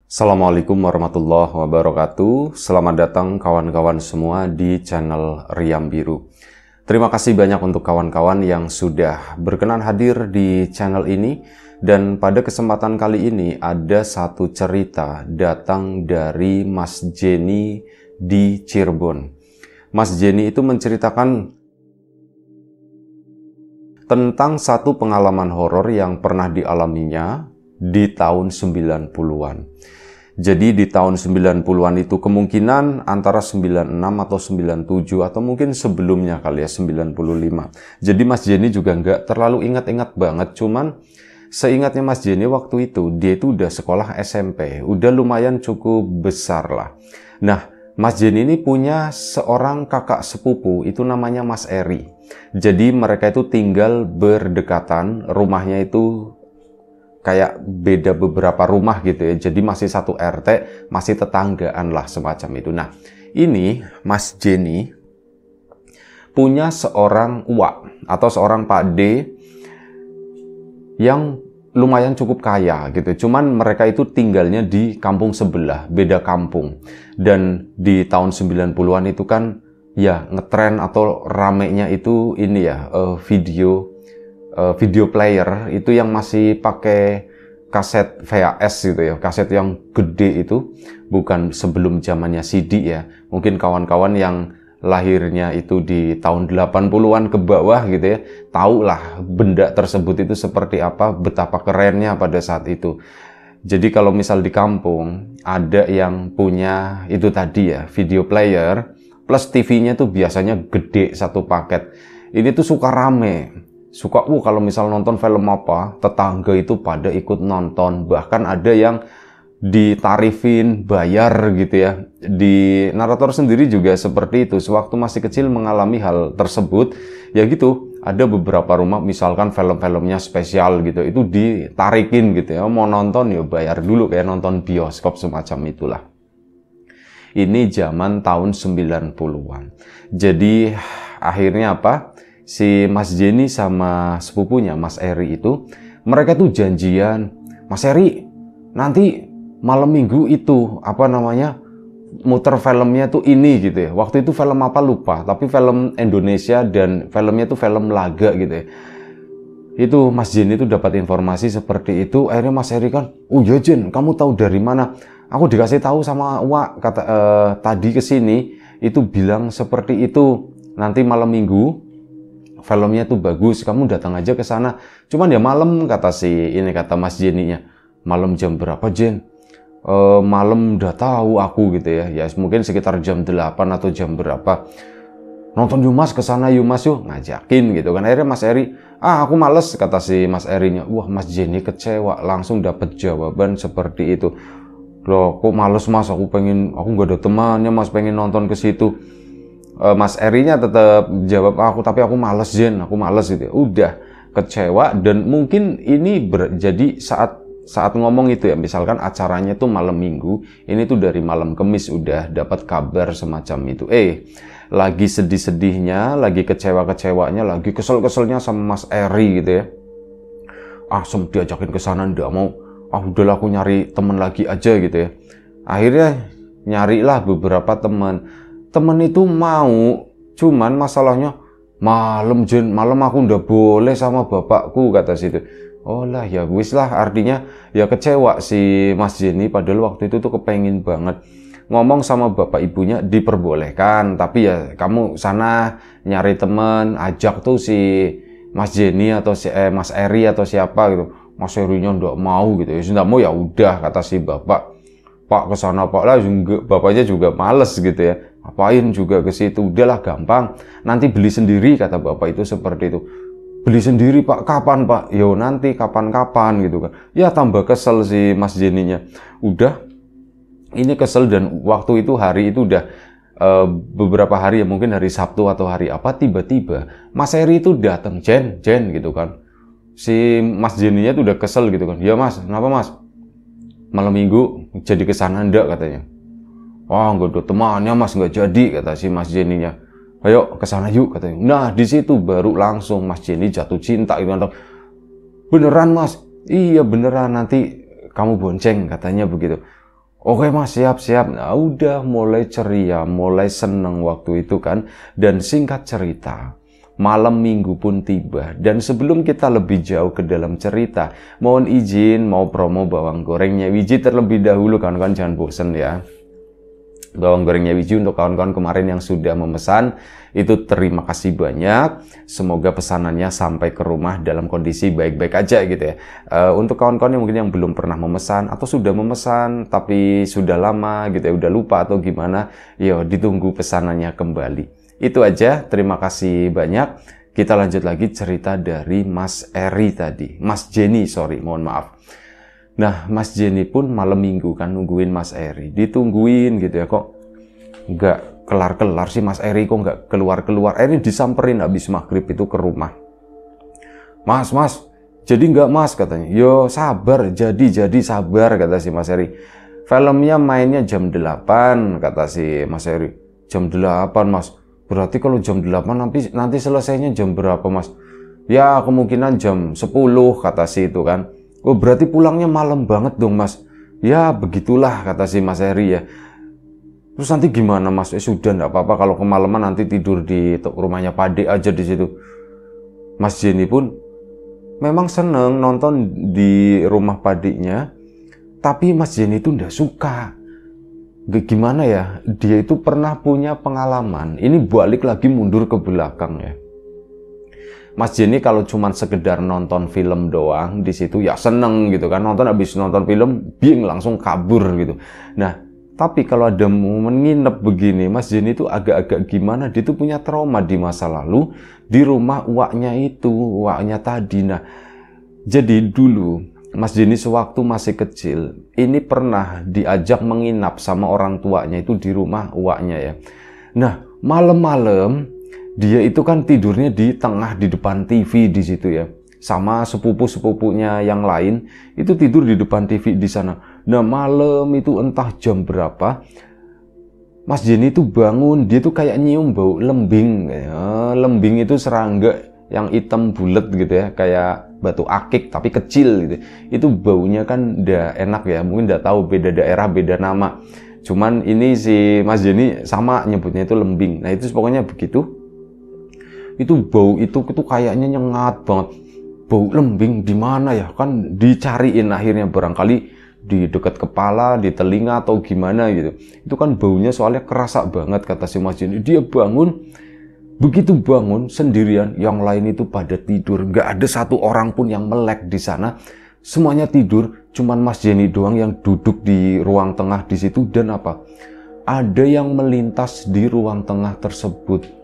Assalamualaikum warahmatullahi wabarakatuh. Selamat datang kawan-kawan semua di channel Riam Biru. Terima kasih banyak untuk kawan-kawan yang sudah berkenan hadir di channel ini. Dan pada kesempatan kali ini ada satu cerita datang dari Mas Jenny di Cirebon. Mas Jenny itu menceritakan tentang satu pengalaman horor yang pernah dialaminya di tahun 90-an. Jadi di tahun 90-an itu kemungkinan antara 96 atau 97 atau mungkin sebelumnya kali ya 95. Jadi Mas Jenny juga nggak terlalu ingat-ingat banget, cuman seingatnya Mas Jenny waktu itu dia itu udah sekolah SMP, udah lumayan cukup besar lah. Nah, Mas Jenny ini punya seorang kakak sepupu, itu namanya Mas Eri. Jadi mereka itu tinggal berdekatan, rumahnya itu kayak beda beberapa rumah gitu ya. Jadi masih satu RT, masih tetanggaan lah semacam itu. Nah, ini Mas Jenny punya seorang uak atau seorang Pak D yang lumayan cukup kaya gitu. Cuman mereka itu tinggalnya di kampung sebelah, beda kampung. Dan di tahun 90-an itu kan ya ngetren atau ramenya itu ini ya video player itu yang masih pakai kaset VHS gitu ya, kaset yang gede itu, bukan sebelum zamannya CD ya. Mungkin kawan-kawan yang lahirnya itu di tahun 80-an ke bawah gitu ya, tahu lah benda tersebut itu seperti apa, betapa kerennya pada saat itu. Jadi kalau misal di kampung ada yang punya itu tadi ya, video player plus TV-nya tuh biasanya gede satu paket. Ini tuh suka rame. Suka kalau misal nonton film apa, tetangga itu pada ikut nonton. Bahkan ada yang ditarifin bayar gitu ya. Di narator sendiri juga seperti itu. Sewaktu masih kecil mengalami hal tersebut, ya gitu. Ada beberapa rumah misalkan film-filmnya spesial gitu, itu ditarikin gitu ya. Mau nonton ya bayar dulu, kayak nonton bioskop semacam itulah. Ini zaman tahun 90-an. Jadi akhirnya apa? Si Mas Jenny sama sepupunya Mas Eri itu, mereka tuh janjian, Mas Eri nanti malam minggu itu muter filmnya tuh ini gitu ya. Waktu itu film apa lupa, tapi film Indonesia dan filmnya tuh film laga gitu ya. Itu Mas Jenny itu dapat informasi seperti itu. Akhirnya Mas Eri kan, oh ya Jen, kamu tahu dari mana? Aku dikasih tahu sama Wak tadi kesini itu bilang seperti itu. Nanti malam minggu filmnya tuh bagus, kamu datang aja ke sana. Cuman ya malam, kata Mas Jenny-nya. Malam jam berapa, Jen? Malam udah tahu aku gitu ya. Ya mungkin sekitar jam 8 atau jam berapa. Nonton yuk Mas, ke sana yuk Mas yuk, ngajakin gitu kan. Akhirnya Mas Eri, aku males, kata si Mas Erinya. Wah, Mas Jenny kecewa, langsung dapat jawaban seperti itu. Loh, kok males Mas? Aku nggak ada temannya Mas, pengen nonton ke situ. Mas Erinya tetap jawab tapi aku males Jen, aku males gitu ya. Udah kecewa. Dan mungkin ini jadi saat ngomong itu ya, misalkan acaranya tuh malam minggu, ini tuh dari malam Kamis udah dapat kabar semacam itu. Lagi sedih-sedihnya, lagi kecewa-kecewanya, lagi kesel-keselnya sama Mas Eri gitu ya. Diajakin ke sana ndak mau. Udahlah aku nyari temen lagi aja gitu ya. Akhirnya nyarilah beberapa teman itu mau, cuman masalahnya malam Jen, malam aku ndak boleh sama bapakku, kata situ. Oh lah ya wis lah, artinya ya kecewa si Mas Jenny, padahal waktu itu tuh kepengin banget ngomong sama bapak ibunya diperbolehkan, tapi ya kamu sana nyari temen, ajak tuh si Mas Jenny atau si Mas Eri atau siapa gitu. Mas Erinya ndak mau gitu ya, ndak mau ya udah, kata si bapak. Pak kesana Pak lah, bapaknya juga males gitu ya. Apain juga ke situ, udahlah gampang. Nanti beli sendiri, kata bapak itu seperti itu. Beli sendiri Pak, kapan Pak? Yo nanti kapan-kapan gitu kan. Ya tambah kesel si Mas Jenny-nya. Udah, ini kesel dan waktu itu hari itu udah beberapa hari ya, mungkin hari Sabtu atau hari apa, tiba-tiba Mas Eri itu datang, Jen gitu kan. Si Mas Jenny-nya tuh udah kesel gitu kan. Ya Mas, kenapa Mas? Malam minggu jadi kesana ndak, katanya. Nggak ada temannya Mas, nggak jadi, kata si Mas Jenny-nya. Ayo kesana yuk, katanya. Nah di situ baru langsung Mas Jenny jatuh cinta gitu. Beneran Mas? Iya beneran, nanti kamu bonceng, katanya begitu. Oke mas, siap-siap. Nah udah mulai ceria, mulai seneng waktu itu kan. Dan singkat cerita, malam minggu pun tiba. Dan sebelum kita lebih jauh ke dalam cerita, mohon izin mau promo bawang gorengnya Wiji terlebih dahulu, kawan-kawan jangan bosen ya. Bawang gorengnya Wiji untuk kawan-kawan kemarin yang sudah memesan, itu terima kasih banyak. Semoga pesanannya sampai ke rumah dalam kondisi baik-baik aja gitu ya. Untuk kawan-kawan yang mungkin yang belum pernah memesan atau sudah memesan tapi sudah lama gitu ya, udah lupa atau gimana, yo ditunggu pesanannya kembali. Itu aja, terima kasih banyak. Kita lanjut lagi cerita dari Mas Eri tadi. Mas Jenny, sorry, mohon maaf. Nah, Mas Jenny pun malam minggu kan nungguin Mas Eri. Ditungguin gitu ya, kok nggak kelar-kelar sih Mas Eri, kok nggak keluar-keluar. Eri disamperin habis maghrib itu ke rumah. Mas, jadi nggak mas katanya. Yo sabar, jadi sabar kata si Mas Eri. Filmnya mainnya jam 8 kata si Mas Eri. Jam 8 mas. Berarti kalau jam 8 nanti selesainya jam berapa mas? Ya kemungkinan jam 10 kata si itu kan. Oh berarti pulangnya malam banget dong mas. Ya begitulah kata si Mas Eri ya. Terus nanti gimana mas? Sudah enggak apa-apa kalau kemalaman nanti tidur di rumahnya Pade aja di situ. Mas Jenny pun memang seneng nonton di rumah Padenya, tapi Mas Jenny itu enggak suka. Gimana ya? Dia itu pernah punya pengalaman. Ini balik lagi mundur ke belakang ya. Mas Jenny kalau cuman sekedar nonton film doang di situ ya seneng gitu kan, habis nonton film bing langsung kabur gitu. Nah tapi kalau ada momen nginep begini, Mas Jenny itu agak-agak gimana, dia tuh punya trauma di masa lalu di rumah uaknya tadi. Nah jadi dulu Mas Jenny sewaktu masih kecil ini pernah diajak menginap sama orang tuanya itu di rumah uaknya ya. Nah malam-malam dia itu kan tidurnya di tengah di depan TV di situ ya, sama sepupu-sepupunya yang lain itu tidur di depan TV di sana. Nah malam itu entah jam berapa, Mas Jenny itu bangun, dia tuh kayak nyium bau lembing. Lembing itu serangga yang hitam bulat gitu ya, kayak batu akik tapi kecil gitu. Itu baunya kan udah enak ya, mungkin udah tahu beda daerah beda nama. Cuman ini si Mas Jenny sama nyebutnya itu lembing. Nah itu pokoknya begitu. Itu bau itu kayaknya nyengat banget. Bau lembing di mana ya? Kan dicariin akhirnya, barangkali di dekat kepala, di telinga atau gimana gitu. Itu kan baunya soalnya kerasa banget kata si Mas Jenny. Dia bangun, begitu bangun sendirian, yang lain itu pada tidur. Nggak ada satu orang pun yang melek di sana. Semuanya tidur, cuman Mas Jenny doang yang duduk di ruang tengah di situ. Dan apa? Ada yang melintas di ruang tengah tersebut.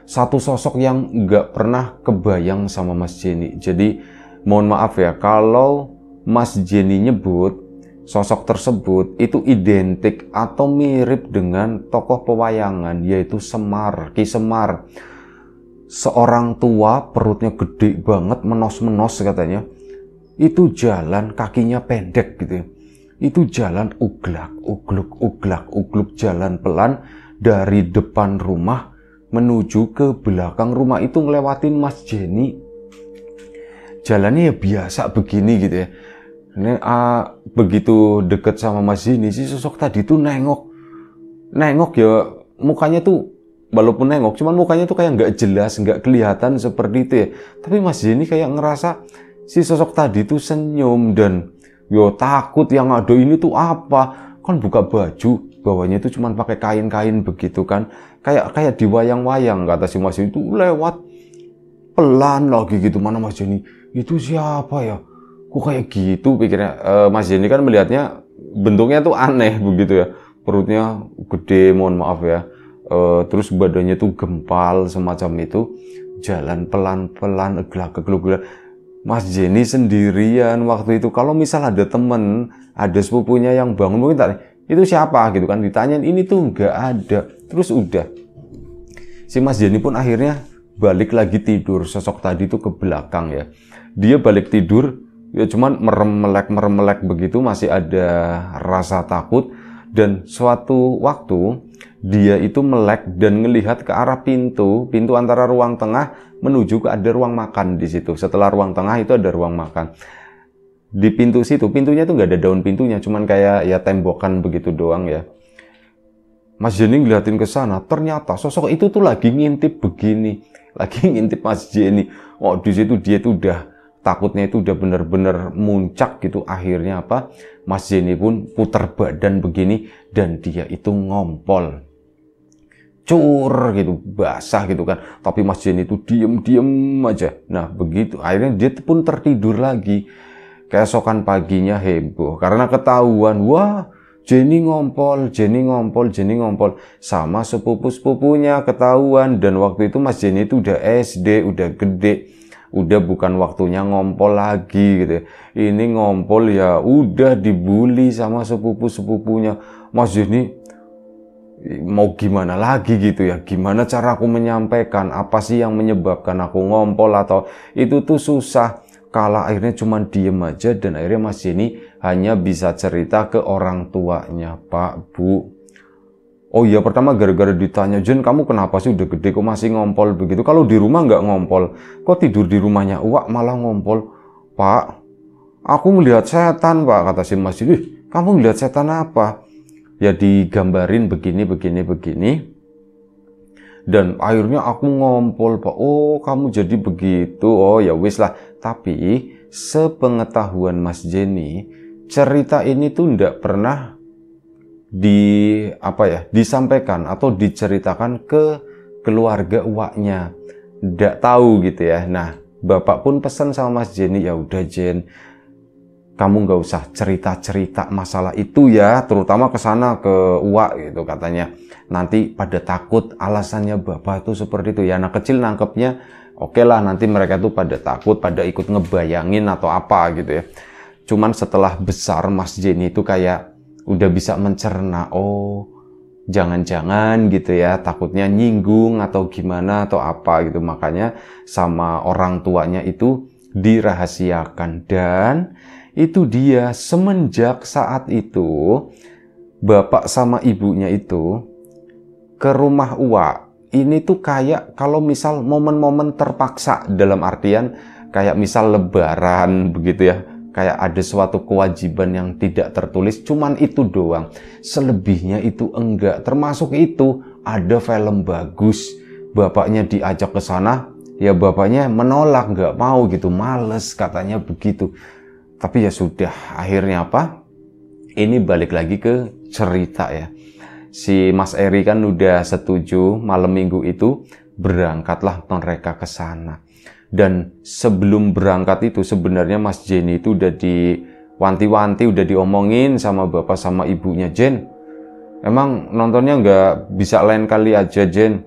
Satu sosok yang nggak pernah kebayang sama Mas Jenny. Jadi mohon maaf ya kalau Mas Jenny nyebut sosok tersebut itu identik atau mirip dengan tokoh pewayangan yaitu Semar, Ki Semar. Seorang tua perutnya gede banget, menos-menos katanya. Itu jalan kakinya pendek gitu ya. Itu jalan uglak jalan pelan dari depan rumah menuju ke belakang rumah itu ngelewatin Mas Jenny. Jalannya ya biasa begini gitu ya. Ini begitu deket sama Mas Jenny, si sosok tadi tuh nengok ya, mukanya tuh walaupun nengok, cuman mukanya tuh kayak nggak jelas, nggak kelihatan seperti itu ya. Tapi Mas Jenny kayak ngerasa si sosok tadi tuh senyum dan yo takut, yang ada ini tuh apa? Kan buka baju, bawahnya itu cuman pakai kain-kain begitu kan. Kayak di wayang-wayang kata si Mas Jenny itu lewat pelan lagi gitu. Mana Mas Jenny? Itu siapa ya? Kok kayak gitu pikirnya. Mas Jenny kan melihatnya bentuknya tuh aneh begitu ya. Perutnya gede, mohon maaf ya. Terus badannya tuh gempal semacam itu. Jalan pelan-pelan, eglak-egluk. Mas Jenny sendirian waktu itu. Kalau misal ada temen, ada sepupunya yang bangun, mungkin tak, itu siapa gitu kan, ditanyain, ini tuh nggak ada. Terus udah, si Mas Jenny pun akhirnya balik lagi tidur. Sosok tadi tuh ke belakang ya. Dia balik tidur, ya cuman merem-melek begitu, masih ada rasa takut. Dan suatu waktu dia itu melek dan ngelihat ke arah pintu antara ruang tengah menuju ke ada ruang makan di situ. Setelah ruang tengah itu ada ruang makan. di pintu situ, pintunya tuh nggak ada daun pintunya, cuman kayak ya tembokan begitu doang ya. Mas Jenny ngeliatin ke sana, ternyata sosok itu tuh lagi ngintip begini, lagi ngintip Mas Jenny. Oh, di situ dia tuh udah takutnya itu udah bener-bener muncak gitu. Akhirnya apa? Mas Jenny pun putar badan begini dan dia itu ngompol. Cur gitu, basah gitu kan. Tapi Mas Jenny itu diem aja. Nah, begitu. Akhirnya dia pun tertidur lagi. Keesokan paginya heboh karena ketahuan, wah Jenny ngompol sama sepupu-sepupunya ketahuan. Dan waktu itu Mas Jenny itu udah SD, udah gede, udah bukan waktunya ngompol lagi gitu. Ini ngompol ya udah dibully sama sepupu-sepupunya. Mas Jenny mau gimana lagi gitu ya, gimana cara aku menyampaikan apa sih yang menyebabkan aku ngompol, atau itu tuh susah. Kala akhirnya cuma diem aja, dan akhirnya Mas Jenny hanya bisa cerita ke orang tuanya, Pak, Bu. Oh iya, pertama gara-gara ditanya, Jen kamu kenapa sih udah gede kok masih ngompol begitu? Kalau di rumah nggak ngompol, kok tidur di rumahnya Uwak malah ngompol? Pak, aku melihat setan, Pak, kata si Mas Jenny. Kamu melihat setan apa? Ya digambarin begini. Dan akhirnya aku ngompol, Pak. Oh, kamu jadi begitu. Oh, ya wis lah. Tapi sepengetahuan Mas Jenny, cerita ini tuh ndak pernah disampaikan atau diceritakan ke keluarga uaknya. Ndak tahu gitu ya. Nah, Bapak pun pesan sama Mas Jenny, ya udah Jen, kamu nggak usah cerita-cerita masalah itu ya, terutama ke sana ke uak gitu katanya. Nanti pada takut, alasannya Bapak itu seperti itu ya. Anak kecil nangkepnya oke lah, nanti mereka tuh pada takut, pada ikut ngebayangin atau apa gitu ya. Cuman setelah besar Mas Jenny itu kayak udah bisa mencerna, oh jangan-jangan gitu ya, takutnya nyinggung atau gimana atau apa gitu. Makanya sama orang tuanya itu dirahasiakan. Dan itu dia, semenjak saat itu bapak sama ibunya itu ke rumah uak ini tuh kayak kalau misal momen-momen terpaksa, dalam artian kayak misal lebaran begitu ya, kayak ada suatu kewajiban yang tidak tertulis, cuman itu doang. Selebihnya itu enggak. Termasuk itu ada film bagus, bapaknya diajak ke sana, ya bapaknya menolak, nggak mau gitu, males katanya begitu. Tapi ya sudah, akhirnya apa? Ini balik lagi ke cerita ya. Si Mas Eri kan udah setuju, malam minggu itu berangkatlah mereka ke sana. Dan sebelum berangkat itu sebenarnya Mas Jenny itu udah diwanti-wanti, udah diomongin sama bapak sama ibunya, Jen, emang nontonnya nggak bisa lain kali aja, Jen?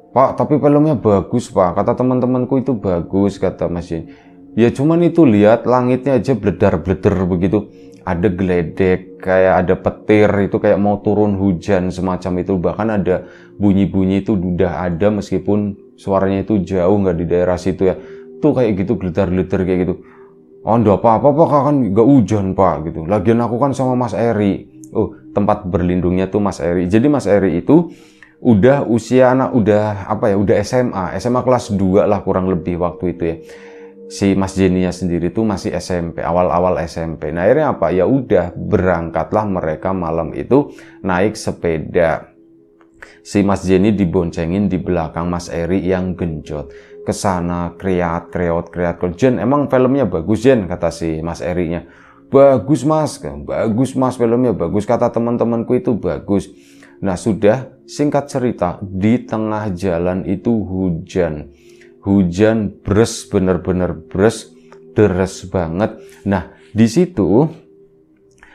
Pak, tapi filmnya bagus, Pak. Kata teman-temanku itu bagus, kata Mas Jenny. Ya cuman itu lihat langitnya aja bledar-bleder begitu. Ada geledek, kayak ada petir, itu kayak mau turun hujan semacam itu. Bahkan ada bunyi-bunyi itu udah ada meskipun suaranya itu jauh, nggak di daerah situ ya. Tuh kayak gitu, geletar-geletar kayak gitu. Oh, enggak apa-apa Pak, kan nggak hujan Pak gitu. Lagian aku kan sama Mas Eri. Oh, tempat berlindungnya tuh Mas Eri. Jadi Mas Eri itu udah usia anak, udah SMA kelas 2 lah kurang lebih waktu itu ya. Si Mas Jenny-nya sendiri tuh masih SMP, awal-awal SMP. Nah, akhirnya apa? Ya udah, berangkatlah mereka malam itu naik sepeda. Si Mas Jenny diboncengin di belakang Mas Eri yang genjot. Kesana kreat. Jen, emang filmnya bagus, Jen? Kata si Mas Eri-nya. Bagus mas, filmnya bagus. Kata teman-temanku itu bagus. Nah sudah, singkat cerita, di tengah jalan itu hujan. Hujan bres, bener-bener bres, deres banget. Nah, di situ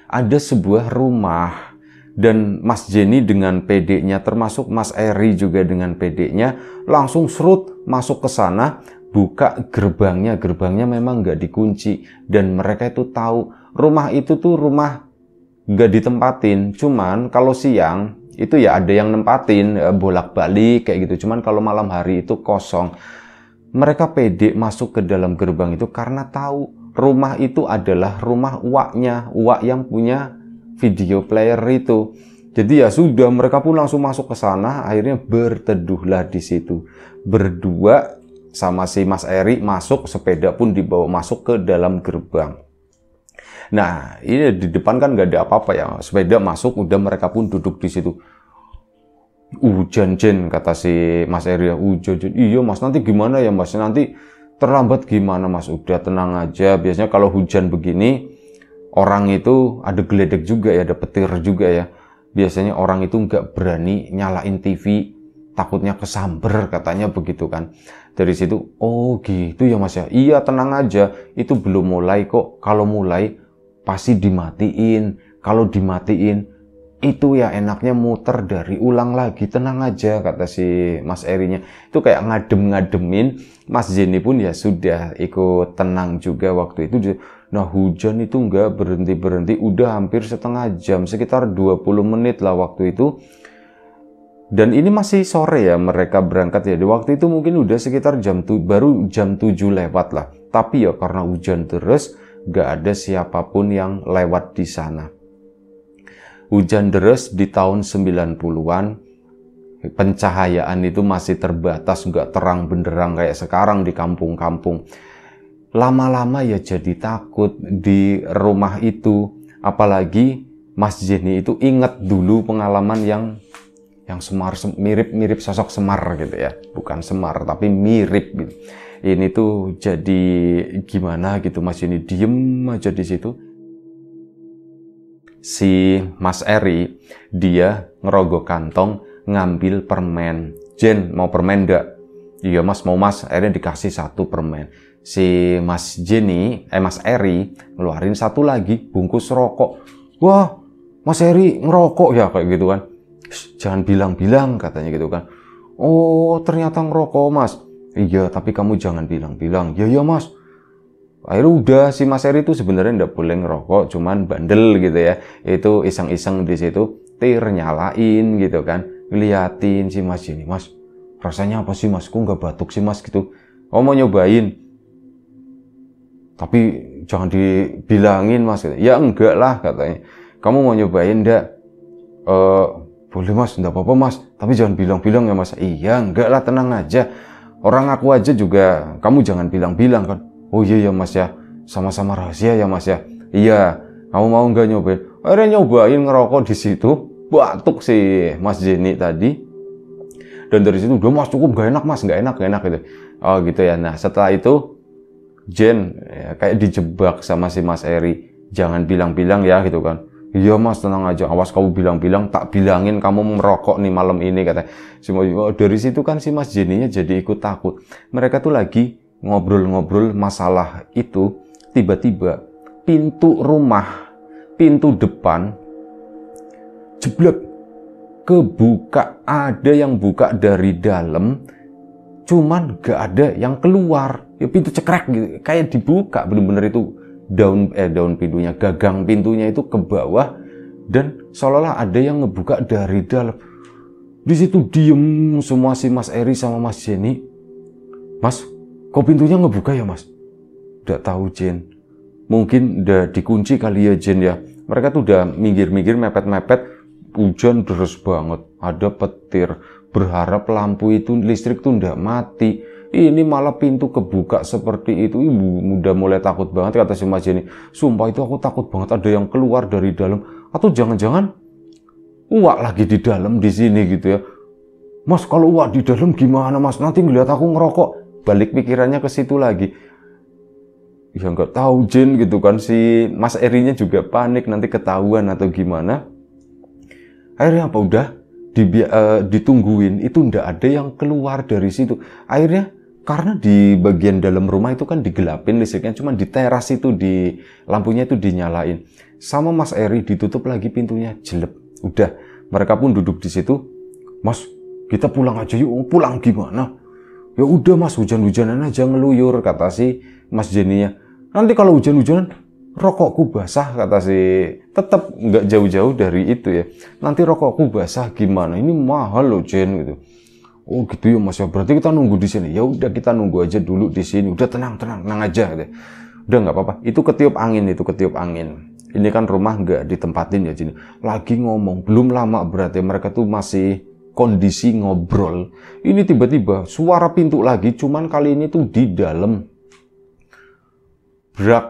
ada sebuah rumah dan Mas Jenny dengan PD-nya, termasuk Mas Eri juga dengan PD-nya, langsung serut masuk ke sana, buka gerbangnya. Gerbangnya memang nggak dikunci dan mereka itu tahu rumah itu tuh rumah nggak ditempatin. Cuman kalau siang itu ya ada yang nempatin, bolak-balik kayak gitu. Cuman kalau malam hari itu kosong. Mereka pede masuk ke dalam gerbang itu karena tahu rumah itu adalah rumah uaknya, uak yang punya video player itu. Jadi ya sudah, mereka pun langsung masuk ke sana. Akhirnya berteduhlah di situ. Berdua sama si Mas Eri masuk, sepeda pun dibawa masuk ke dalam gerbang. Nah, ini di depan kan nggak ada apa-apa ya. Sepeda masuk, udah mereka pun duduk di situ. Hujan, Jen, kata si Mas Eri. Hujan, Jen. Iya Mas, nanti gimana ya Mas? Nanti terlambat gimana Mas? Udah tenang aja. Biasanya kalau hujan begini, orang itu ada geledek juga ya, ada petir juga ya. Biasanya orang itu nggak berani nyalain TV, takutnya kesamber, katanya begitu kan. Dari situ, oh gitu ya Mas ya. Iya tenang aja, itu belum mulai kok. Kalau mulai pasti dimatiin. Kalau dimatiin, itu ya enaknya muter dari ulang lagi, tenang aja, kata si Mas Erinya. Itu kayak ngadem-ngademin. Mas Jenny pun ya sudah ikut tenang juga waktu itu. Nah hujan itu nggak berhenti-berhenti, udah hampir setengah jam, sekitar 20 menit lah waktu itu. Dan ini masih sore ya mereka berangkat ya. Di waktu itu mungkin udah sekitar baru jam 7 lewat lah. Tapi ya karena hujan terus, nggak ada siapapun yang lewat di sana. Hujan deras di tahun 90-an, pencahayaan itu masih terbatas, nggak terang benderang kayak sekarang di kampung-kampung. Lama-lama ya jadi takut di rumah itu. Apalagi Mas Jenny itu ingat dulu pengalaman yang Semar, mirip sosok Semar gitu ya. Bukan Semar, tapi mirip gitu. Ini tuh jadi gimana gitu, Mas Jenny diem aja di situ. Si Mas Eri, dia ngerogoh kantong, ngambil permen. Jen, mau permen enggak? Iya Mas, mau Mas. Akhirnya dikasih 1 permen. Si Mas Eri ngeluarin 1 lagi, bungkus rokok. Wah, Mas Eri ngerokok ya, kayak gitu kan. Jangan bilang-bilang, katanya gitu kan. Oh, ternyata ngerokok Mas. Iya, tapi kamu jangan bilang-bilang. Ya Mas. Akhirnya udah, si Mas Eri itu sebenarnya nggak boleh ngerokok, cuman bandel gitu ya. Itu iseng-iseng di situ, nyalain gitu kan. Ngeliatin si Mas ini, Mas, rasanya apa sih Mas? Kok nggak batuk sih Mas gitu? Oh mau nyobain? Tapi jangan dibilangin Mas. Ya enggak lah, katanya. Kamu mau nyobain enggak? Boleh Mas, enggak apa-apa Mas. Tapi jangan bilang-bilang ya Mas. Iya, enggak lah, tenang aja. Orang aku aja juga, kamu jangan bilang-bilang kan. Oh iya ya Mas ya, sama-sama rahasia ya Mas ya. Iya, kamu mau nggak nyobain? Akhirnya nyobain ngerokok di situ, batuk si Mas Jenny tadi. Dan dari situ udah Mas cukup, nggak enak gitu. Oh gitu ya. Nah setelah itu Jen ya, kayak dijebak sama si Mas Eri. Jangan bilang-bilang ya gitu kan. Iya Mas, tenang aja. Awas kamu bilang-bilang, tak bilangin kamu merokok nih malam ini, kata. Dari situ kan si Mas Jenny-nya jadi ikut takut. Mereka tuh lagi ngobrol-ngobrol masalah itu, tiba-tiba pintu rumah, pintu depan jeblek, kebuka. Ada yang buka dari dalam, cuman gak ada yang keluar. Ya pintu cekrek gitu, kayak dibuka bener-bener itu daun pintunya, gagang pintunya itu ke bawah, dan seolah-olah ada yang ngebuka dari dalam. Di situ diem semua si Mas Eri sama Mas Jenny. Mas, kok pintunya ngebuka ya Mas? Udah tahu Jen. Mungkin udah dikunci kali ya Jen ya. Mereka tuh udah minggir-minggir, mepet-mepet. Hujan deras banget. Ada petir. Berharap lampu itu, listrik tuh udah mati. Ini malah pintu kebuka seperti itu. Ibu udah mulai takut banget, kata si Mas Jenny. Sumpah itu aku takut banget ada yang keluar dari dalam. Atau jangan-jangan uak lagi di dalam di sini gitu ya. Mas, kalau uak di dalam gimana Mas? Nanti ngeliat aku ngerokok. Balik pikirannya ke situ lagi. Ya nggak tahu Jen gitu kan, si Mas Erinya juga panik nanti ketahuan atau gimana. Akhirnya apa udah ditungguin, itu ndak ada yang keluar dari situ. Akhirnya karena di bagian dalam rumah itu kan digelapin listriknya, cuma di teras itu lampunya itu dinyalain. Sama Mas Eri ditutup lagi pintunya, jelek. Udah, mereka pun duduk di situ. Mas, kita pulang aja yuk. Pulang gimana? Ya udah Mas, hujan-hujanan aja ngeluyur, kata si Mas Jenny-nya. Nanti kalau hujan-hujanan rokokku basah, kata si. Tetap nggak jauh-jauh dari itu ya. Nanti rokokku basah gimana? Ini mahal loh Jen gitu. Oh gitu ya Mas ya. Berarti kita nunggu di sini. Ya udah kita nunggu aja dulu di sini. Udah tenang aja gitu. Udah nggak apa-apa. Itu ketiup angin. Ini kan rumah nggak ditempatin ya Jen. Lagi ngomong, belum lama berarti mereka tuh masih kondisi ngobrol. Ini tiba-tiba suara pintu lagi, cuman kali ini tuh di dalam. Brak,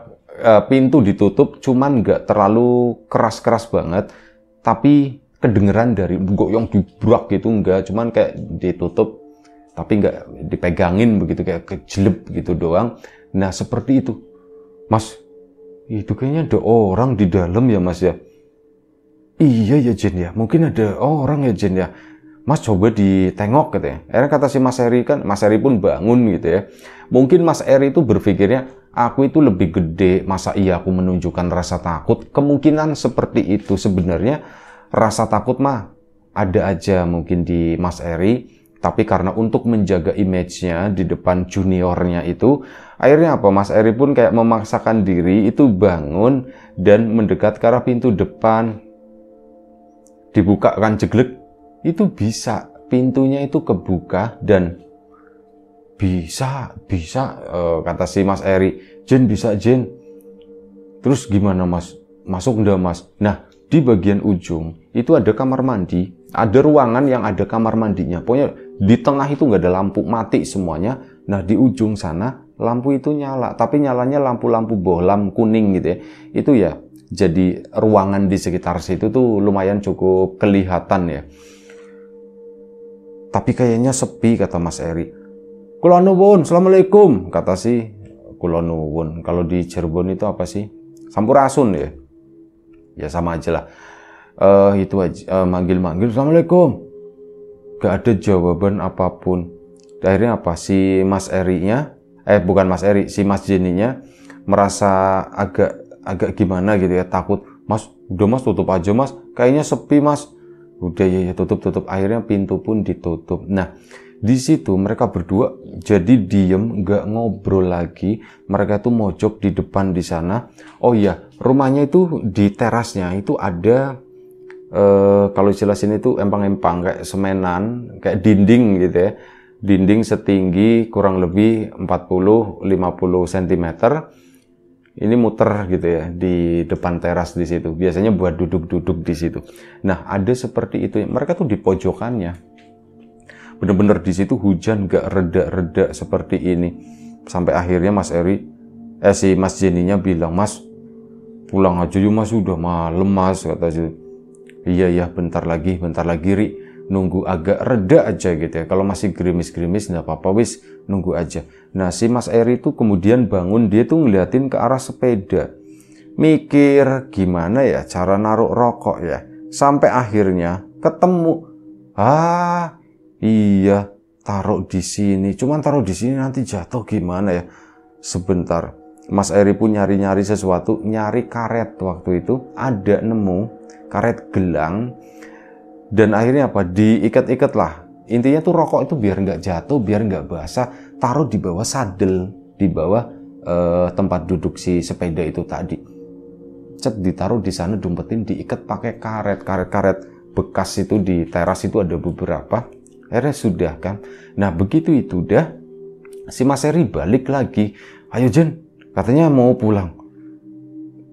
pintu ditutup, cuman nggak terlalu keras-keras banget, tapi kedengeran dari goyong dibrak gitu, enggak, cuman kayak ditutup, tapi nggak dipegangin begitu, kayak kejelep gitu doang. Nah seperti itu, Mas, itu kayaknya ada orang di dalam ya Mas ya. Iya ya Jen ya, mungkin ada orang ya Jen ya. Mas coba ditengok gitu ya. Akhirnya kata si Mas Eri kan, Mas Eri pun bangun gitu ya. Mungkin Mas Eri itu berpikirnya, aku itu lebih gede, masa iya aku menunjukkan rasa takut? Kemungkinan seperti itu. Sebenarnya rasa takut mah ada aja mungkin di Mas Eri. Tapi karena untuk menjaga image-nya di depan juniornya itu, akhirnya apa? Mas Eri pun kayak memaksakan diri itu bangun dan mendekat ke arah pintu depan. Dibuka kan jeglek. Itu bisa, pintunya itu kebuka dan bisa kata si Mas Eri, Jen bisa Jen. Terus gimana Mas? Masuk enggak Mas? Nah di bagian ujung itu ada kamar mandi, ada ruangan yang ada kamar mandinya. Pokoknya di tengah itu nggak ada lampu, mati semuanya. Nah di ujung sana lampu itu nyala, tapi nyalanya lampu-lampu bohlam kuning gitu ya. Itu ya jadi ruangan di sekitar situ tuh lumayan cukup kelihatan ya. Tapi kayaknya sepi, kata Mas Eri. Kulonuwun, assalamualaikum, kata si Kulonuwun. Kalau di Cirebon itu apa sih? Sampurasun ya. Ya sama aja lah. Itu aja, manggil-manggil, assalamualaikum. Gak ada jawaban apapun. Akhirnya apa? Si Mas Eri-nya, bukan Mas Eri, si Mas Jeninya merasa agak gimana gitu ya, takut. Mas, udah Mas tutup aja Mas. Kayaknya sepi Mas. Udah ya tutup. Akhirnya pintu pun ditutup. Nah di situ mereka berdua jadi diem, nggak ngobrol lagi. Mereka tuh mojok di depan di sana. Oh iya, rumahnya itu di terasnya itu ada kalau istilah sini tuh empang-empang kayak semenan, kayak dinding gitu ya. Dinding setinggi kurang lebih 40-50 cm. Ini muter gitu ya di depan teras di situ. Biasanya buat duduk-duduk di situ. Nah, ada seperti itu. Mereka tuh di pojokannya. Bener-bener di situ hujan gak reda-reda seperti ini. Sampai akhirnya Mas Eri, si Mas Jeninya bilang, Mas, pulang aja yuk Mas, udah malam Mas, kata si. Iya, bentar lagi Ri. Nunggu agak reda aja gitu ya. Kalau masih gerimis-gerimis nggak apa-apa wis, nunggu aja. Nah si Mas Eri itu kemudian bangun, dia tuh ngeliatin ke arah sepeda, mikir gimana ya cara naruh rokok ya. Sampai akhirnya ketemu, iya taruh di sini. Cuman taruh di sini nanti jatuh gimana ya. Sebentar, Mas Eri pun nyari-nyari sesuatu, nyari karet waktu itu, ada nemu karet gelang. Dan akhirnya apa? Diikat-ikat lah. Intinya tuh rokok itu biar nggak jatuh, biar nggak basah, taruh di bawah sadel, di bawah tempat duduk si sepeda itu tadi. Ditaruh di sana, dumpetin, diikat pakai karet bekas itu di teras itu ada beberapa. Akhirnya sudah kan. Nah begitu itu udah, si Mas Eri balik lagi. Ayo Jen, katanya mau pulang.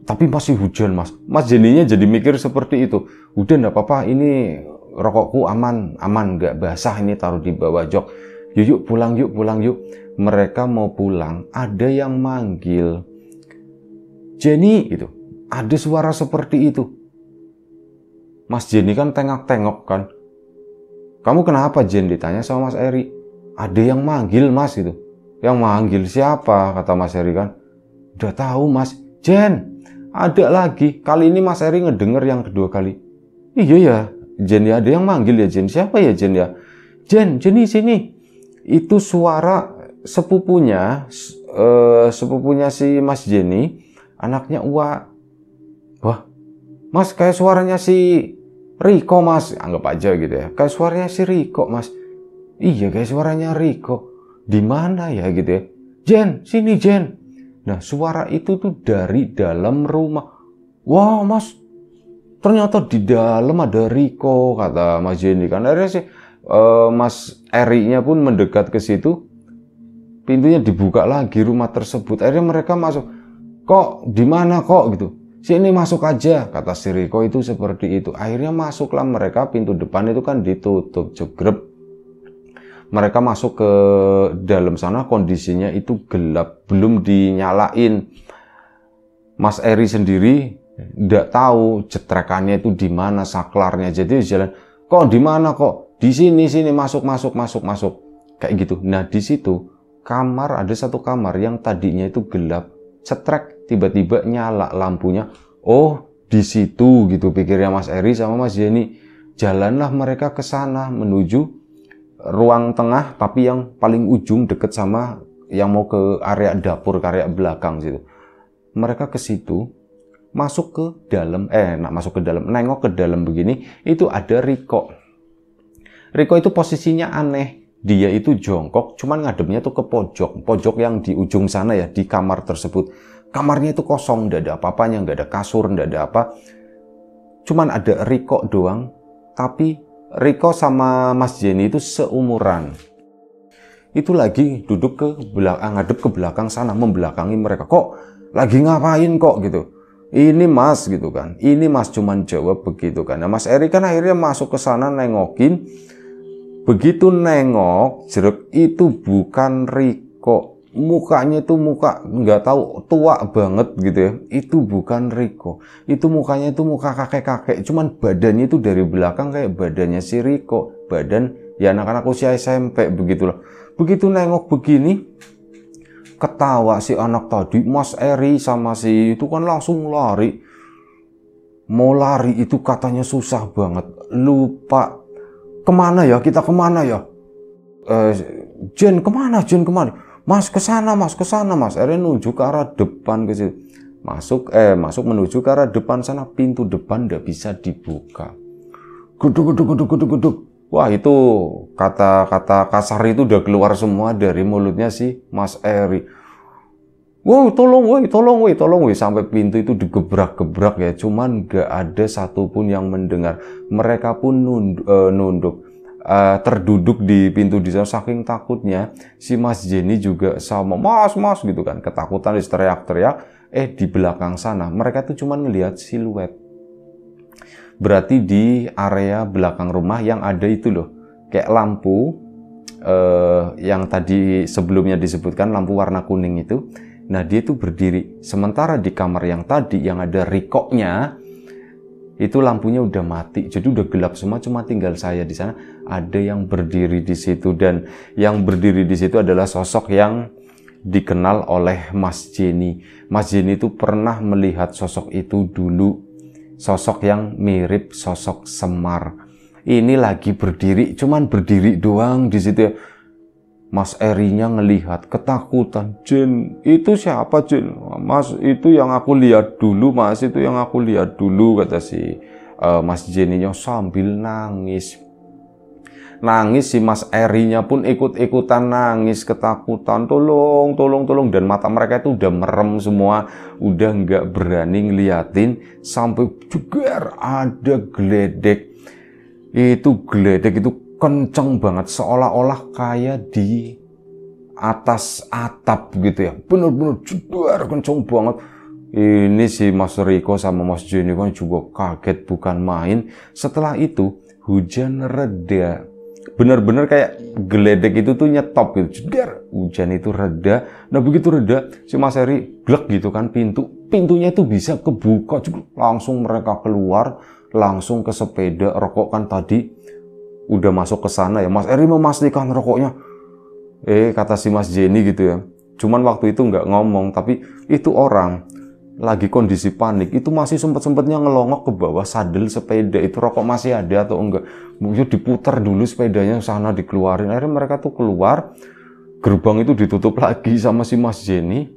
Tapi masih hujan Mas. Mas Jeninya jadi mikir seperti itu. Udah enggak apa-apa, ini rokokku aman, nggak basah, ini taruh di bawah jok. Yuk pulang yuk. Mereka mau pulang, ada yang manggil. Jenny itu. Ada suara seperti itu. Mas Jenny kan tengok-tengok kan. Kamu kenapa Jen? Ditanya sama Mas Eri. Ada yang manggil Mas gitu. Yang manggil siapa? Kata Mas Eri kan. Udah tahu Mas. Jen, ada lagi. Kali ini Mas Eri ngedenger yang kedua kali. Iya ya, Jen ya, ada yang manggil ya Jen. Siapa ya Jen ya? Jen, Jenny sini. Itu suara sepupunya si Mas Jenny, anaknya Uwa. Wah, Mas kayak suaranya si Riko Mas. Anggap aja gitu ya. Kayak suaranya si Riko Mas. Iya kayak suaranya Riko. Di mana ya gitu ya? Jen, sini Jen. Nah suara itu tuh dari dalam rumah. Wah Mas, ternyata di dalam ada Riko, kata Mas Jenny kan. Akhirnya sih Mas Eri-nya pun mendekat ke situ. Pintunya dibuka lagi rumah tersebut. Akhirnya mereka masuk. Kok di mana kok gitu? Sini masuk aja, kata si Riko itu seperti itu. Akhirnya masuklah mereka, pintu depan itu kan ditutup jegrep. Mereka masuk ke dalam sana, kondisinya itu gelap, belum dinyalain. Mas Eri sendiri nggak tahu jetrekannya itu di mana, saklarnya. Jadi jalan, kok di mana kok? Di sini masuk kayak gitu. Nah di situ kamar, ada satu kamar yang tadinya itu gelap, cetrek, tiba-tiba nyala lampunya. Oh di situ gitu pikirnya Mas Eri sama Mas Jenny. Jalanlah mereka ke sana menuju ruang tengah, tapi yang paling ujung deket sama yang mau ke area dapur, ke area belakang situ. Mereka ke situ, masuk ke dalam, nengok ke dalam begini, itu ada Riko. Riko itu posisinya aneh. Dia itu jongkok, cuman ngadepnya tuh ke pojok yang di ujung sana ya, di kamar tersebut. Kamarnya itu kosong, nggak ada apa-apanya, nggak ada kasur, nggak ada apa. Cuman ada Riko doang, tapi Riko sama Mas Jenny itu seumuran. Itu lagi duduk ke belakang, ngadep ke belakang sana, membelakangi mereka. Kok lagi ngapain kok gitu? Ini Mas gitu kan. Ini Mas, cuman jawab begitu kan. Nah Mas Eri kan akhirnya masuk ke sana nengokin. Begitu nengok, jeruk, itu bukan Riko. Mukanya itu muka nggak tahu, tua banget gitu ya. Itu bukan Riko. Itu mukanya itu muka kakek-kakek. Cuman badannya itu dari belakang kayak badannya si Riko. Badan ya anak-anak usia SMP begitulah. Begitu nengok begini, ketawa si anak tadi, Mas Eri sama si itu kan langsung lari. Mau lari itu katanya susah banget. Lupa. Kemana ya? Kita kemana ya? Jen kemana? Mas ke sana Mas. Eri nunjuk ke arah depan ke situ. Masuk menuju ke arah depan sana, pintu depan nggak bisa dibuka. Geduk. Wah, itu kata-kata kasar itu udah keluar semua dari mulutnya si Mas Eri. Woi, tolong, sampai pintu itu digebrak-gebrak ya. Cuman nggak ada satupun yang mendengar. Mereka pun nunduk. Terduduk di pintu di sana, saking takutnya si Mas Jenny juga sama mas gitu kan, ketakutan, teriak-teriak. Di belakang sana mereka tuh cuma ngelihat siluet. Berarti di area belakang rumah yang ada itu loh, kayak lampu yang tadi sebelumnya disebutkan, lampu warna kuning itu. Nah dia tuh berdiri, sementara di kamar yang tadi yang ada Riko-nya itu lampunya udah mati, jadi udah gelap semua, cuma tinggal saya di sana. Ada yang berdiri di situ, dan yang berdiri di situ adalah sosok yang dikenal oleh Mas Jenny. Mas Jenny itu pernah melihat sosok itu dulu, sosok yang mirip sosok Semar. Ini lagi berdiri, cuman berdiri doang di situ ya. Mas Erinya ngelihat, ketakutan. Jen, itu siapa Jen? Mas, itu yang aku lihat dulu, Mas, itu yang aku lihat dulu, kata si Mas Jenny-nya sambil nangis. Nangis, si Mas Erinya pun ikut-ikutan nangis, ketakutan, tolong. Dan mata mereka itu udah merem semua, udah nggak berani ngeliatin. Sampai juga ada geledek. Itu geledek itu kenceng banget, seolah-olah kayak di atas atap gitu ya, bener-bener jedar kenceng banget. Ini si Mas Riko sama Mas Jenny kan juga kaget bukan main. Setelah itu hujan reda, bener-bener kayak geledek itu tuh nyetop gitu, jedar, hujan itu reda. Nah begitu reda, si Mas Eri glek gitu kan, pintunya itu bisa kebuka, langsung mereka keluar, langsung ke sepeda. Rokok kan tadi udah masuk ke sana ya, Mas Eri memastikan rokoknya. Kata si Mas Jenny gitu ya. Cuman waktu itu nggak ngomong, tapi itu orang lagi kondisi panik. Itu masih sempet-sempetnya ngelongok ke bawah sadel sepeda. Itu rokok masih ada atau enggak. Mungkin diputar dulu sepedanya sana, dikeluarin. Akhirnya mereka tuh keluar. Gerbang itu ditutup lagi sama si Mas Jenny.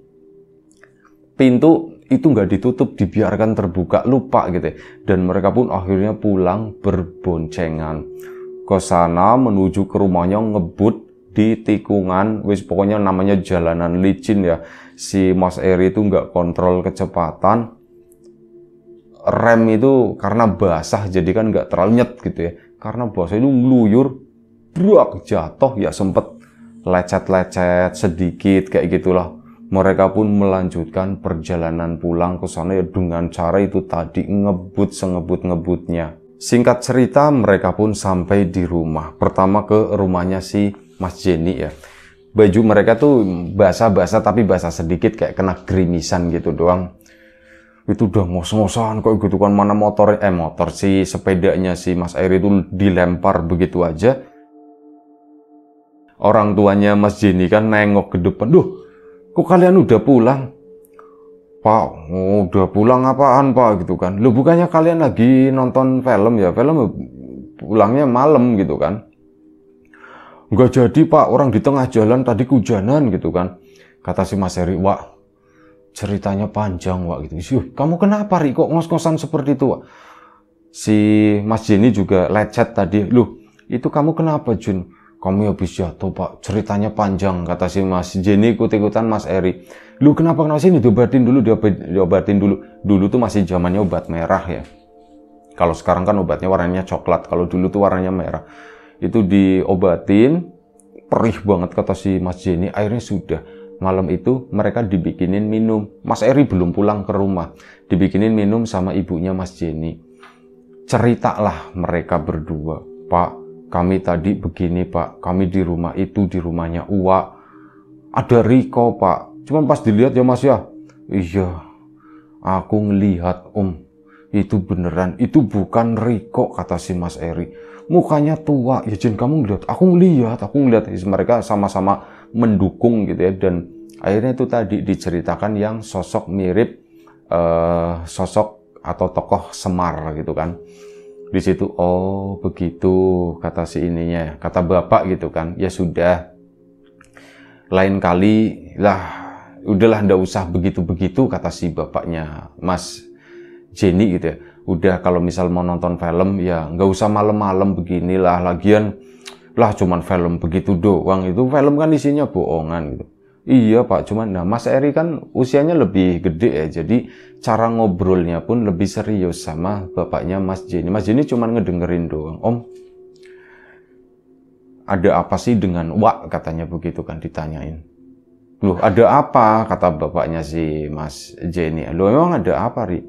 Pintu itu nggak ditutup, dibiarkan terbuka, lupa gitu ya. Dan mereka pun akhirnya pulang berboncengan ke sana menuju ke rumahnya, ngebut di tikungan, wis pokoknya namanya jalanan licin ya. Si Mas Eri itu nggak kontrol kecepatan, rem itu karena basah jadi kan nggak terlalu nyet gitu ya. Karena basah itu ngeluyur, brak, jatuh ya, sempet lecet-lecet sedikit kayak gitulah. Mereka pun melanjutkan perjalanan pulang ke sana ya dengan cara itu tadi, ngebut sengebut-ngebutnya. Singkat cerita, mereka pun sampai di rumah. Pertama ke rumahnya si Mas Jenny ya. Baju mereka tuh basah-basah, tapi basah sedikit, kayak kena gerimisan gitu doang. Itu udah ngos-ngosan kok gitu kan, mana motor si sepedanya si Mas Eri itu dilempar begitu aja. Orang tuanya Mas Jenny kan nengok ke depan, "Duh, kok kalian udah pulang?" "Pak, udah pulang apaan Pak?" gitu kan. "Loh, bukannya kalian lagi nonton film ya? Film pulangnya malam gitu kan." "Nggak jadi Pak, orang di tengah jalan tadi kehujanan gitu kan." Kata si Mas Eri, "Wah, ceritanya panjang Wak gitu." "Kamu kenapa Ri, kok ngos-ngosan seperti itu Wak?" Si Mas Jenny juga lecet tadi, "Loh, itu kamu kenapa Jun?" "Kami habis jatuh Pak, ceritanya panjang," kata si Mas Jenny ikut-ikutan Mas Eri. "Lu kenapa sini, diobatin dulu, diobatin dulu." Dulu tuh masih zamannya obat merah ya. Kalau sekarang kan obatnya warnanya coklat, kalau dulu tuh warnanya merah. Itu diobatin, perih banget kata si Mas Jenny, akhirnya sudah. Malam itu mereka dibikinin minum. Mas Eri belum pulang ke rumah, dibikinin minum sama ibunya Mas Jenny. Ceritalah mereka berdua, "Pak, kami tadi begini Pak, kami di rumah itu, di rumahnya Uwak. Ada Riko Pak. Cuman pas dilihat ya Mas ya, iya, aku ngelihat Om, itu beneran, itu bukan Riko," kata si Mas Eri. "Mukanya tua." "Ya Jen, kamu ngelihat?" Aku ngelihat. Mereka sama-sama mendukung gitu ya. Dan akhirnya itu tadi diceritakan yang sosok mirip sosok atau tokoh Semar gitu kan. Di situ, "Oh begitu," kata si ininya, kata bapak gitu kan. "Ya sudah, lain kali lah, udahlah ndak usah begitu-begitu," kata si bapaknya Mas Jenny gitu ya. "Udah kalau misal mau nonton film ya nggak usah malam-malam beginilah, lagian lah cuman film begitu doang, itu film kan isinya bohongan gitu." "Iya Pak, cuman nah Mas Eri kan usianya lebih gede ya, jadi cara ngobrolnya pun lebih serius sama bapaknya Mas Jenny. Mas Jenny cuman ngedengerin doang." "Om, ada apa sih dengan Wak?" katanya begitu kan, ditanyain. "Loh, ada apa?" kata bapaknya si Mas Jenny. "Loh, emang ada apa Ri?"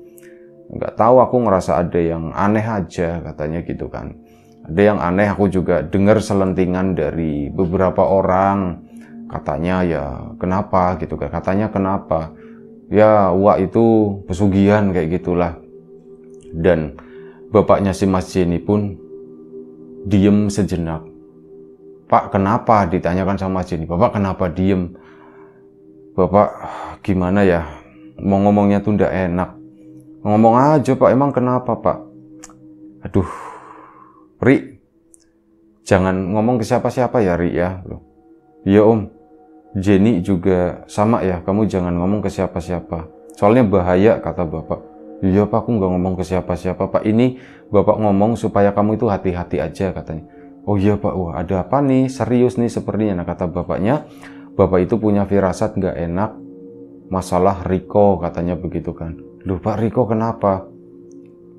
"Nggak tahu, aku ngerasa ada yang aneh aja," katanya gitu kan. "Ada yang aneh, aku juga dengar selentingan dari beberapa orang. Katanya ya kenapa gitu kan, katanya kenapa ya Wak itu pesugihan kayak gitulah." Dan bapaknya si Mas Jenny pun diem sejenak. "Pak, kenapa?" ditanyakan sama Mas Jenny. "Bapak kenapa diem?" "Bapak gimana ya, mau ngomongnya tuh ndak enak." "Ngomong aja Pak, emang kenapa Pak?" "Aduh Ri, jangan ngomong ke siapa-siapa ya Ri ya." "Iya Om, Jenny juga sama ya, kamu jangan ngomong ke siapa-siapa, soalnya bahaya," kata bapak. "Iya Pak, aku nggak ngomong ke siapa-siapa Pak, ini Bapak ngomong supaya kamu itu hati-hati aja," katanya. "Oh iya Pak, wah ada apa nih, serius nih sepertinya." Nah, kata bapaknya, bapak itu punya firasat nggak enak masalah Riko, katanya begitu kan. "Loh Pak, Riko kenapa?"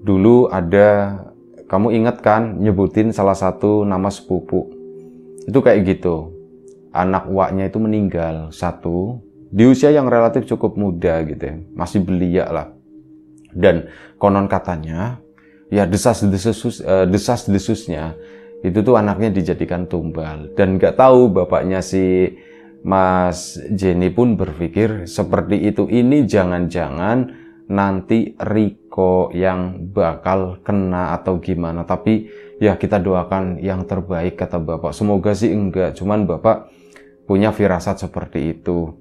"Dulu ada, kamu ingat kan nyebutin salah satu nama sepupu, itu kayak gitu. Anak Waknya itu meninggal satu, di usia yang relatif cukup muda gitu ya, masih belia lah. Dan konon katanya, ya desas-desusnya itu tuh anaknya dijadikan tumbal." Dan nggak tahu bapaknya si Mas Jenny pun berpikir seperti itu, ini jangan-jangan nanti Riko yang bakal kena atau gimana. Tapi ya kita doakan yang terbaik, kata bapak. Semoga sih enggak, cuman bapak punya firasat seperti itu.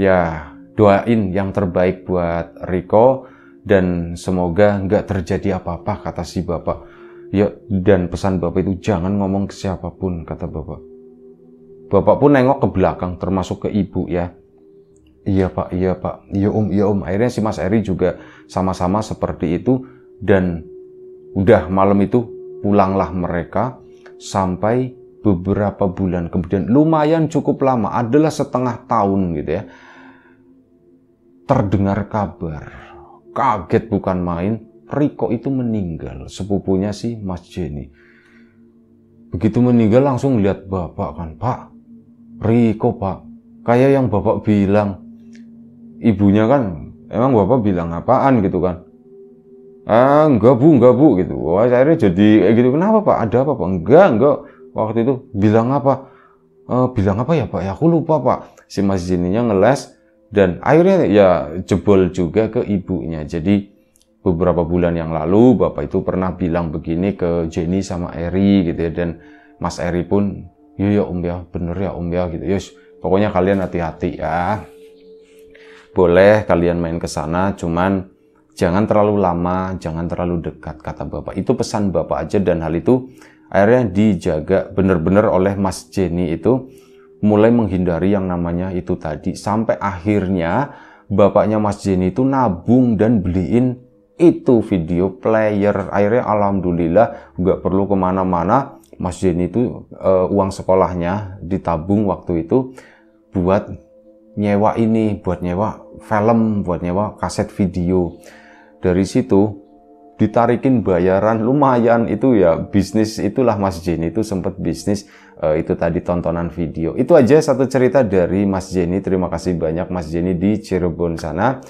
Ya doain yang terbaik buat Riko dan semoga nggak terjadi apa-apa, kata si bapak. Ya, dan pesan bapak itu jangan ngomong ke siapapun, kata bapak. Bapak pun nengok ke belakang termasuk ke ibu ya. "Iya Pak, iya Pak, iya Om, iya Om." Akhirnya si Mas Eri juga sama-sama seperti itu. Dan udah malam itu pulanglah mereka. Sampai beberapa bulan kemudian, lumayan cukup lama, adalah setengah tahun gitu ya, terdengar kabar, kaget bukan main, Riko itu meninggal, sepupunya si Mas Jenny. Begitu meninggal langsung lihat bapak kan, "Pak, Riko Pak, kayak yang bapak bilang." Ibunya kan, "Emang bapak bilang apaan?" gitu kan. Enggak bu," gitu. Wah, akhirnya jadi kayak gitu. "Kenapa Pak? Ada apa Pak?" Enggak. Waktu itu bilang apa? Bilang apa ya Pak? Ya aku lupa Pak." Si Mas Jenny-nya ngeles, Dan akhirnya ya jebol juga ke ibunya. Jadi beberapa bulan yang lalu bapak itu pernah bilang begini ke Jenny sama Eri gitu ya, dan Mas Eri pun ya Om ya, bener ya Om ya gitu. Yus, pokoknya kalian hati-hati ya. Boleh kalian main ke sana, cuman jangan terlalu lama, jangan terlalu dekat, kata bapak. Itu pesan bapak aja, dan hal itu akhirnya dijaga bener-bener oleh Mas Jenny itu, mulai menghindari yang namanya itu tadi. Sampai akhirnya bapaknya Mas Jenny itu nabung dan beliin itu video player. Akhirnya alhamdulillah nggak perlu kemana-mana. Mas Jenny itu uang sekolahnya ditabung waktu itu buat nyewa ini, buat nyewa film, buat nyewa kaset video. Dari situ ditarikin bayaran lumayan, itu ya bisnis. Itulah Mas Jenny itu sempat bisnis itu tadi, tontonan video. Itu aja satu cerita dari Mas Jenny. Terima kasih banyak Mas Jenny di Cirebon sana.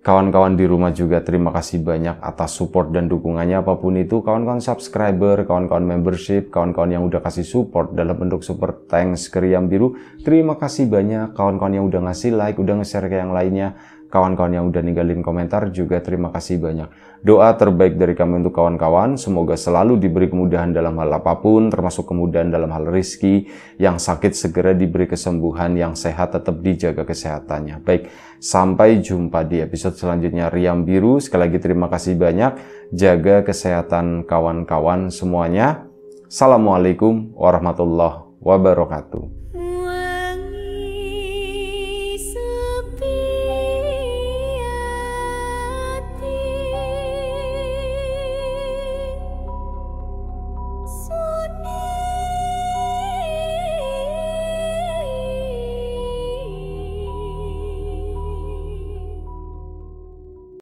Kawan-kawan di rumah juga terima kasih banyak atas support dan dukungannya apapun itu. Kawan-kawan subscriber, kawan-kawan membership, kawan-kawan yang udah kasih support dalam bentuk super thanks ke Riam Biru, terima kasih banyak. Kawan-kawan yang udah ngasih like, udah nge-share ke yang lainnya, kawan-kawan yang udah ninggalin komentar juga terima kasih banyak. Doa terbaik dari kami untuk kawan-kawan, semoga selalu diberi kemudahan dalam hal apapun, termasuk kemudahan dalam hal rezeki. Yang sakit segera diberi kesembuhan, yang sehat tetap dijaga kesehatannya. Baik, sampai jumpa di episode selanjutnya Riam Biru. Sekali lagi terima kasih banyak. Jaga kesehatan kawan-kawan semuanya. Assalamualaikum warahmatullahi wabarakatuh.